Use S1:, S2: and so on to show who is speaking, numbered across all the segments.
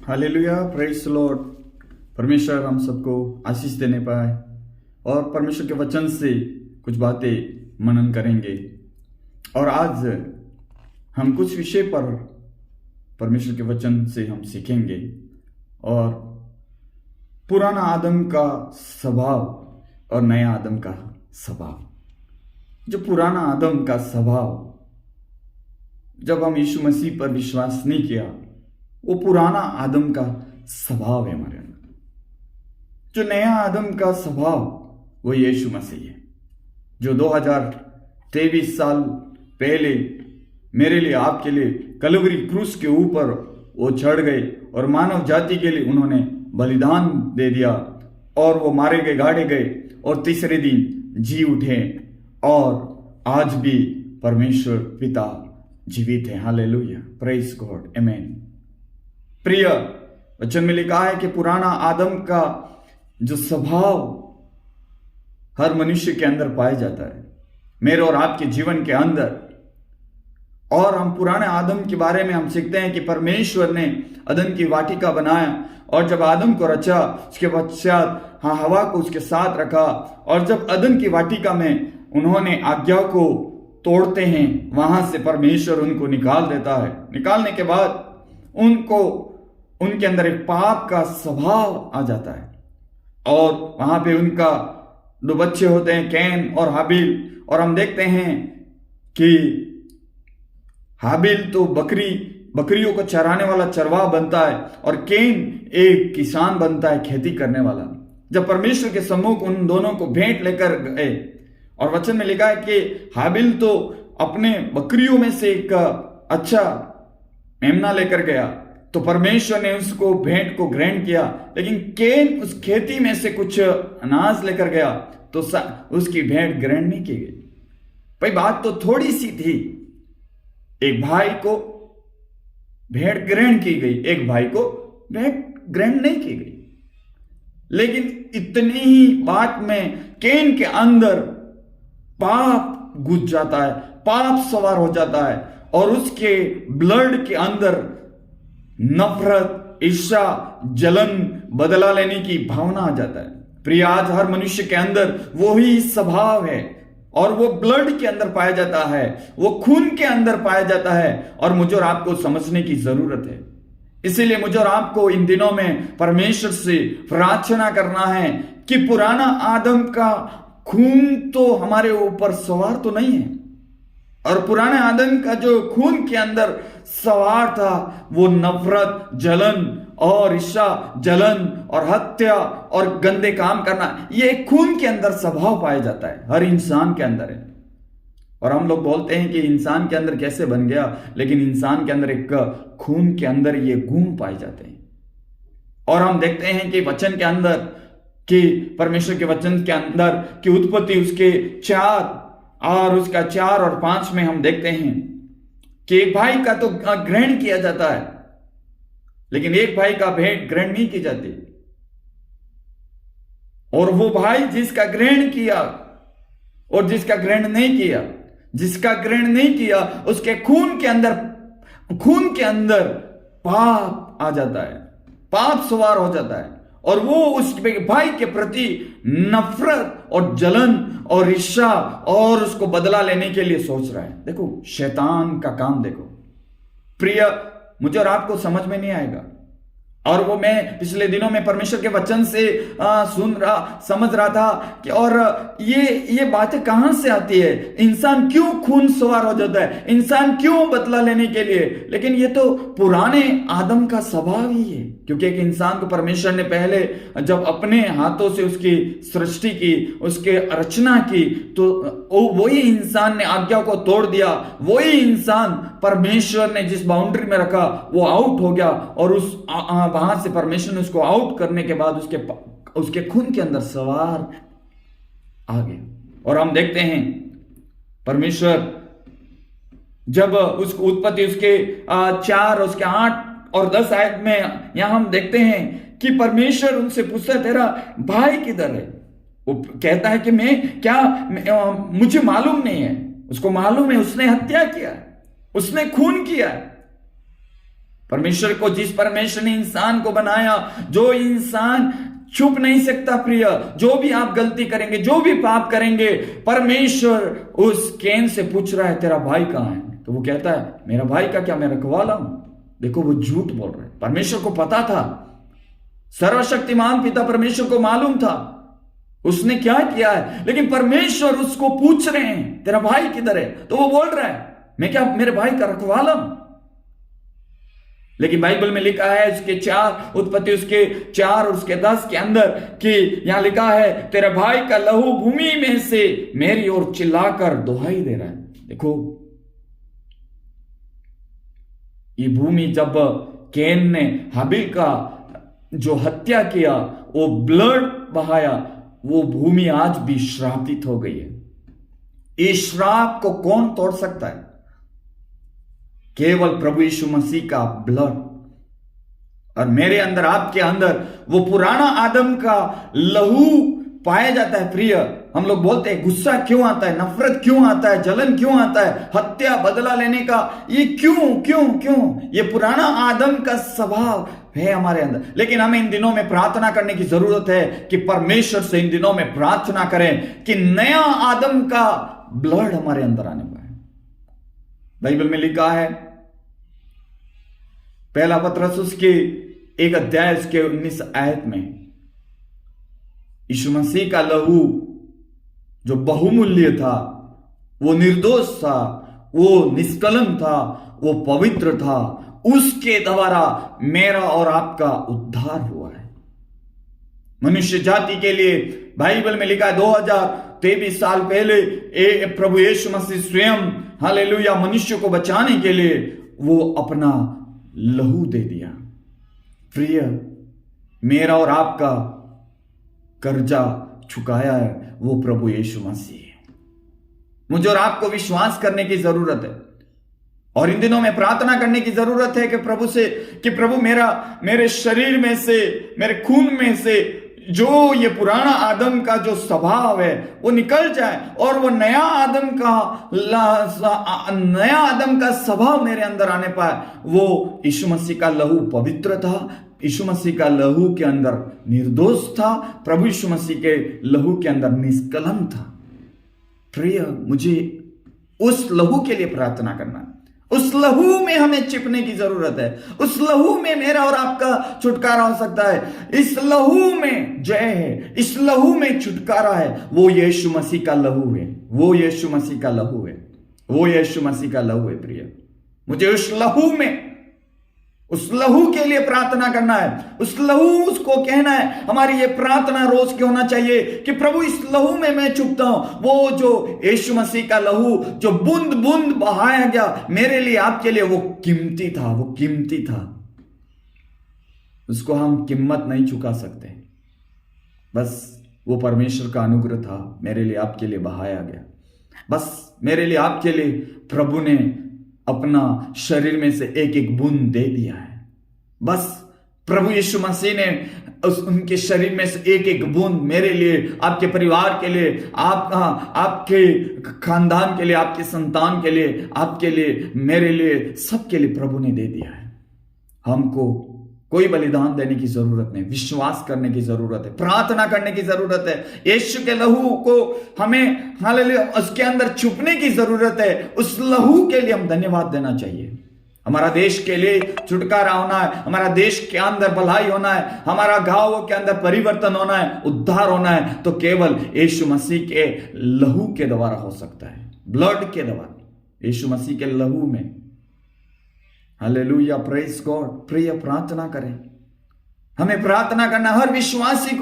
S1: Hallelujah, praise Lord. परमेश्वर हम सबको आशीष देने पाए और परमेश्वर के वचन से कुछ बातें मनन करेंगे। और आज हम कुछ विषय पर परमेश्वर के वचन से हम सीखेंगे। और पुराना आदम का स्वभाव और नया आदम का स्वभाव। जो पुराना आदम का स्वभाव, जब हम यीशु मसीह पर विश्वास नहीं किया, वो पुराना आदम का स्वभाव है हमारे अंदर। जो नया आदम का स्वभाव वो यीशु मसीह है, जो 2023 साल पहले मेरे लिए, आपके लिए कलवरी क्रूस के ऊपर वो चढ़ गए और मानव जाति के लिए उन्होंने बलिदान दे दिया और वो मारे गए, गाड़े गए और तीसरे दिन जी उठे। और आज भी परमेश्वर पिता जीवित है। हालेलुया, प्रेज गॉड, आमेन। प्रिय, वचन में लिखा है कि पुराना आदम का जो स्वभाव हर मनुष्य के अंदर पाया जाता है, मेरे और आपके जीवन के अंदर। और हम पुराने आदम के बारे में हम सीखते हैं कि परमेश्वर ने अदन की वाटिका बनाया और जब आदम को रचा उसके पश्चात हवा को उसके साथ रखा। और जब अदन की वाटिका में उन्होंने आज्ञा को तोड़ते हैं, वहां से परमेश्वर उनको निकाल देता है। निकालने के बाद उनके अंदर एक पाप का स्वभाव आ जाता है और वहां पे उनका दो बच्चे होते हैं, कैन और हाबिल। और हम देखते हैं कि हाबिल तो बकरियों को चराने वाला चरवाहा बनता है और कैन एक किसान बनता है, खेती करने वाला। जब परमेश्वर के सम्मुख उन दोनों को भेंट लेकर गए और वचन में लिखा है कि हाबिल तो अपने बकरियों में से एक अच्छा मेमना लेकर गया, तो परमेश्वर ने उसको भेंट को ग्रहण किया। लेकिन कैन उस खेती में से कुछ अनाज लेकर गया तो उसकी भेंट ग्रहण नहीं की गई। भाई, बात तो थोड़ी सी थी। एक भाई को भेंट ग्रहण की गई, एक भाई को भेंट ग्रहण नहीं की गई। लेकिन इतनी ही बात में कैन के अंदर पाप घुस जाता है, पाप सवार हो जाता है और उसके ब्लड के अंदर नफरत, ईर्ष्या, जलन, बदला लेने की भावना आ जाता है। प्रिय, आज हर मनुष्य के अंदर वही स्वभाव है और वो ब्लड के अंदर पाया जाता है, वो खून के अंदर पाया जाता है। और मुझे और आपको समझने की जरूरत है। इसीलिए मुझे और आपको इन दिनों में परमेश्वर से प्रार्थना करना है कि पुराना आदम का खून तो हमारे ऊपर सवार तो नहीं है। और पुराने आदम का जो खून के अंदर सवार था वो नफरत, जलन और ईर्ष्या, जलन और हत्या और गंदे काम करना, ये खून के अंदर स्वभाव पाया जाता है, हर इंसान के अंदर है। और हम लोग बोलते हैं कि इंसान के अंदर कैसे बन गया, लेकिन इंसान के अंदर एक खून के अंदर ये गुण पाए जाते हैं। और हम देखते हैं कि वचन के अंदर, कि परमेश्वर के वचन के अंदर की उत्पत्ति उसके 4 और 5 में हम देखते हैं कि एक भाई का तो ग्रहण किया जाता है, लेकिन एक भाई का भेंट ग्रहण नहीं की जाती। और वो भाई जिसका ग्रहण किया और जिसका ग्रहण नहीं किया, जिसका ग्रहण नहीं किया उसके खून के अंदर पाप आ जाता है, पाप सवार हो जाता है और वो उस भाई के प्रति नफरत और जलन और ईर्ष्या और उसको बदला लेने के लिए सोच रहा है। देखो शैतान का काम देखो। प्रिय, मुझे और आपको समझ में नहीं आएगा। और वो मैं पिछले दिनों में परमेश्वर के वचन से समझ रहा था कि और ये बातें कहां से आती है, इंसान क्यों खून सवार हो जाता है, इंसान क्यों बदला लेने के लिए। लेकिन ये तो पुराने आदम का स्वभाव ही है, क्योंकि एक इंसान को परमेश्वर ने पहले जब अपने हाथों से उसकी सृष्टि की, उसके रचना की, तो वही इंसान ने आज्ञा को तोड़ दिया। वही इंसान परमेश्वर ने जिस बाउंड्री में रखा वो आउट हो गया और वहां से परमेश्वर ने उसको आउट करने के बाद उसके खून के अंदर सवार आ गया। और हम देखते हैं परमेश्वर जब उसको उत्पत्ति उसके 4 उसके 8 और 10 आयत में यहां हम देखते हैं कि परमेश्वर उनसे पूछता है, तेरा भाई किधर है। वो कहता है कि मुझे मालूम नहीं है। उसको मालूम है उसने हत्या किया, उसने खून किया। परमेश्वर को, जिस परमेश्वर ने इंसान को बनाया, जो इंसान छुप नहीं सकता प्रिय, जो भी आप गलती करेंगे, जो भी पाप करेंगे, परमेश्वर उस कैन से पूछ रहा है तेरा भाई कहां है? तो वो कहता है मेरा भाई का क्या, मैं रखवाला हूं। देखो वो झूठ बोल रहा है। परमेश्वर को पता था, सर्वशक्तिमान पिता परमेश्वर को मालूम था उसने क्या किया है, लेकिन परमेश्वर उसको पूछ रहे हैं तेरा भाई किधर है? तो वो बोल रहा है मैं क्या मेरे भाई का रखवाला हूं? लेकिन बाइबल में लिखा है उसके 4 उत्पत्ति उसके 4 और उसके 10 के अंदर कि यहां लिखा है तेरे भाई का लहू भूमि में से मेरी ओर चिल्लाकर दुहाई दे रहा है। देखो ये भूमि, जब कैन ने हाबिल का जो हत्या किया, वो ब्लड बहाया, वो भूमि आज भी श्रापित हो गई है। इस श्राप को कौन तोड़ सकता है? केवल प्रभु यीशु मसीह का ब्लड। और मेरे अंदर, आपके अंदर वो पुराना आदम का लहू पाया जाता है प्रिय। हम लोग बोलते हैं गुस्सा क्यों आता है, नफरत क्यों आता है, जलन क्यों आता है, हत्या, बदला लेने का, ये क्यों क्यों क्यों? ये पुराना आदम का स्वभाव है हमारे अंदर। लेकिन हमें इन दिनों में प्रार्थना करने की जरूरत है कि परमेश्वर से इन दिनों में प्रार्थना करें कि नया आदम का ब्लड हमारे अंदर आने पाए। बाइबल में लिखा है पहला पत्रस उसके 1 अध्याय उसके 19 आयत में, यीशु मसीह का लहू जो बहुमूल्य था, वो निर्दोष था, वो निष्कलंक था, वो पवित्र था, उसके द्वारा मेरा और आपका उद्धार हुआ है। मनुष्य जाति के लिए बाइबल में लिखा है 2023 साल पहले प्रभु यीशु मसीह स्वयं हालेलुया मनुष्य को बचाने के लिए वो अपना लहू दे दिया। प्रिय, मेरा और आपका कर्जा चुकाया है वो प्रभु यीशु मसीह है। मुझे और आपको विश्वास करने की जरूरत है और इन दिनों में प्रार्थना करने की जरूरत है कि प्रभु से, कि प्रभु मेरे शरीर में से, मेरे खून में से जो ये पुराना आदम का जो स्वभाव है वो निकल जाए और वो नया आदम का स्वभाव मेरे अंदर आने पाए। वो यीशु मसीह का लहू पवित्र था, यीशु मसीह का लहू के अंदर निर्दोष था, प्रभु यीशु मसीह के लहू के अंदर निष्कलंक था। प्रिय, मुझे उस लहू के लिए प्रार्थना करना, उस लहू में हमें चिपने की जरूरत है। उस लहू में मेरा और आपका छुटकारा हो सकता है। इस लहू में जय है, इस लहू में छुटकारा है। वो यीशु मसीह का लहू है, वो यीशु मसीह का लहू है, वो यीशु मसीह का लहू है। प्रिय, मुझे उस लहू में, उस लहू के लिए प्रार्थना करना है, उस लहू उसको कहना है। हमारी ये प्रार्थना रोज की होना चाहिए कि प्रभु इस लहू में मैं छुपता हूं। वो जो यीशु मसीह का लहू जो बूंद बूंद बहाया गया मेरे लिए, आपके लिए, वो कीमती था, वो कीमती था। उसको हम कीमत नहीं चुका सकते। बस वो परमेश्वर का अनुग्रह था, मेरे लिए आपके लिए बहाया गया। बस मेरे लिए आपके लिए प्रभु ने अपना शरीर में से एक एक बूंद दे दिया है। बस प्रभु यीशु मसीह ने उनके शरीर में से एक एक बूंद मेरे लिए, आपके परिवार के लिए, आपके खानदान के लिए, आपके संतान के लिए, आपके लिए, मेरे लिए, सबके लिए प्रभु ने दे दिया है। हमको कोई बलिदान देने की जरूरत नहीं, विश्वास करने की जरूरत है, प्रार्थना करने की जरूरत है। यीशु के लहू को हमें हालेलुया उसके अंदर छुपने की जरूरत है। उस लहू के लिए हम धन्यवाद देना चाहिए। हमारा देश के लिए छुटकारा होना है, हमारा देश के अंदर भलाई होना है, हमारा गांवों के अंदर परिवर्तन होना है, उद्धार होना है, तो केवल यीशु मसीह के लहू के द्वारा हो सकता है, ब्लड के द्वारा, यीशु मसीह के लहू में। Hallelujah, praise God. प्रिय, प्रार्थना करें। हमें प्रार्थना करना, हर विश्वासी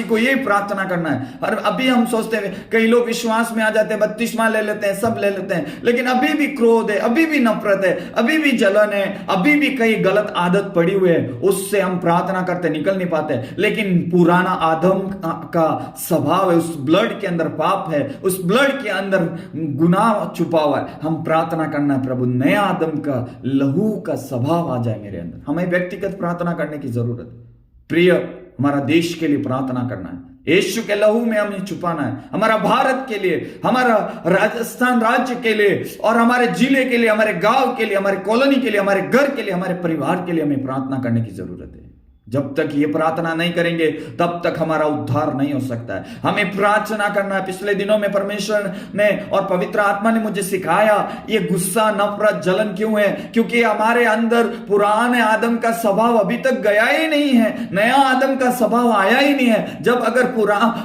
S1: को ये प्रार्थना करना है। और अभी हम सोचते हैं, कई लोग विश्वास में आ जाते हैं, बपतिस्मा ले लेते हैं, सब ले लेते हैं, लेकिन अभी भी क्रोध है, अभी भी नफरत है, अभी भी जलन है, अभी भी कई गलत आदत पड़ी हुई है, उससे हम प्रार्थना करते निकल नहीं पाते। लेकिन पुराना आदम का स्वभाव है, उस ब्लड के अंदर पाप है, उस ब्लड के अंदर गुनाह छुपा हुआ है। हम प्रार्थना करना है, प्रभु नया आदम का लहू का स्वभाव आ जाए मेरे अंदर। हमें व्यक्तिगत प्रार्थना करने की जरूरत है। प्रिय, हमारा देश के लिए प्रार्थना करना है। यीशु के लहू में हमें छुपाना है, हमारा भारत के लिए, हमारा राजस्थान राज्य के लिए और हमारे जिले के लिए, हमारे गांव के लिए, हमारे कॉलोनी के लिए, हमारे घर के लिए, हमारे परिवार के लिए हमें प्रार्थना करने की जरूरत है। जब तक ये प्रार्थना नहीं करेंगे तब तक हमारा उद्धार नहीं हो सकता है। हमें प्रार्थना करना है। पिछले दिनों में परमेश्वर ने और पवित्र आत्मा ने मुझे सिखाया ये गुस्सा, नफरत, जलन क्यों है, क्योंकि हमारे अंदर पुराने आदम का स्वभाव अभी तक गया ही नहीं है, नया आदम का स्वभाव आया ही नहीं है। जब अगर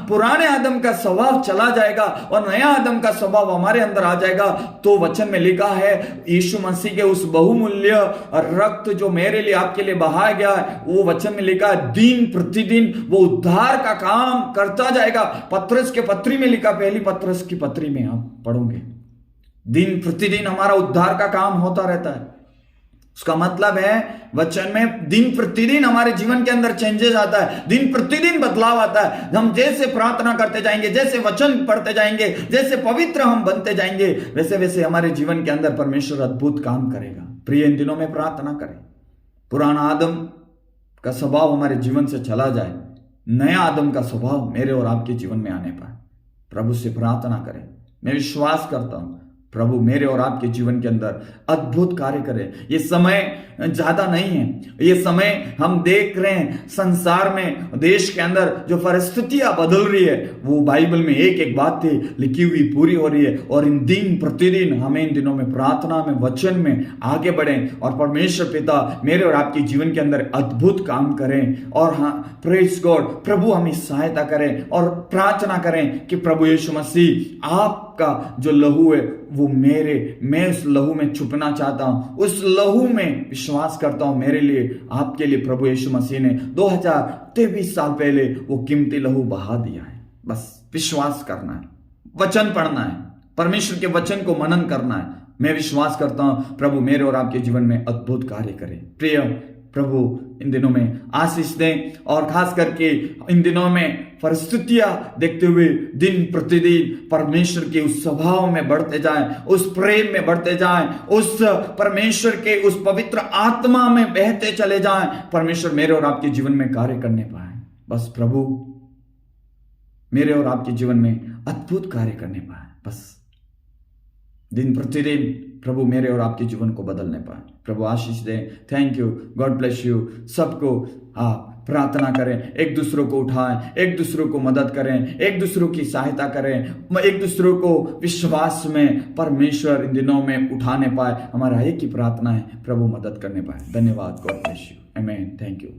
S1: पुराने आदम का स्वभाव चला जाएगा और नया आदम का स्वभाव हमारे अंदर आ जाएगा तो वचन में लिखा है यीशु मसीह के उस बहुमूल्य रक्त जो मेरे लिए आपके लिए बहाया गया है, वो वचन में लिखा दिन प्रतिदिन वो उद्धार का काम करता जाएगा। पत्रस के पत्री में लिखा, पहली पत्रस की पत्री में आप पढ़ोगे, दिन प्रतिदिन हमारा उद्धार का काम होता रहता है। उसका मतलब है वचन में दिन प्रतिदिन हमारे जीवन के अंदर चेंजेस आता है, दिन प्रतिदिन बदलाव आता है। हम जैसे प्रार्थना करते जाएंगे, जैसे वचन पढ़ते जाएंगे, जैसे पवित्र हम बनते जाएंगे, वैसे वैसे हमारे जीवन के अंदर परमेश्वर अद्भुत काम करेगा। प्रिय, इन दिनों में प्रार्थना करें, पुराना आदम का स्वभाव हमारे जीवन से चला जाए, नया आदम का स्वभाव मेरे और आपके जीवन में आने पाए। प्रभु से प्रार्थना करें। मैं विश्वास करता हूं प्रभु मेरे और आपके जीवन के अंदर अद्भुत कार्य करे। ये समय ज्यादा नहीं है, ये समय हम देख रहे हैं संसार में, देश के अंदर जो परिस्थितियां बदल रही है वो बाइबल में एक एक बात लिखी हुई पूरी हो रही है। और इन दिन प्रतिदिन हमें इन दिनों में प्रार्थना में, वचन में आगे बढ़ें और परमेश्वर पिता मेरे और आपके जीवन के अंदर अद्भुत काम करें। और हाँ, प्रेज गॉड, प्रभु हमें सहायता करें और प्रार्थना करें कि प्रभु यीशु मसीह आपका जो लहू है वो मैं उस लहू में छुपना चाहता हूं, उस लहू में विश्वास करता हूं मेरे लिए, आपके लिए प्रभु यीशु मसीह ने 2023 साल पहले वो कीमती लहू बहा दिया है। बस विश्वास करना है, वचन पढ़ना है, परमेश्वर के वचन को मनन करना है। मैं विश्वास करता हूं प्रभु मेरे और आपके जीवन में अद्भुत कार्य करे। प्रिय, प्रभु इन दिनों में आशीष दें और खास करके इन दिनों में परिस्थितियां देखते हुए दिन प्रतिदिन परमेश्वर के उस स्वभाव में बढ़ते जाएं, उस प्रेम में बढ़ते जाएं, उस परमेश्वर के उस पवित्र आत्मा में बहते चले जाएं। परमेश्वर मेरे और आपके जीवन में कार्य करने पाए। बस प्रभु मेरे और आपके जीवन में अद्भुत कार्य करने पाए। बस दिन प्रतिदिन प्रभु मेरे और आपके जीवन को बदलने पाए। प्रभु आशीष दें। Thank you, God bless you. सबको आप प्रार्थना करें, एक दूसरों को उठाएं, एक दूसरों को मदद करें, एक दूसरों की सहायता करें, एक दूसरों को विश्वास में परमेश्वर इन दिनों में उठाने पाए। हमारा एक ही प्रार्थना है, प्रभु मदद करने पाए। धन्यवाद, गॉड ब्लेस यू, आमीन, थैंक यू।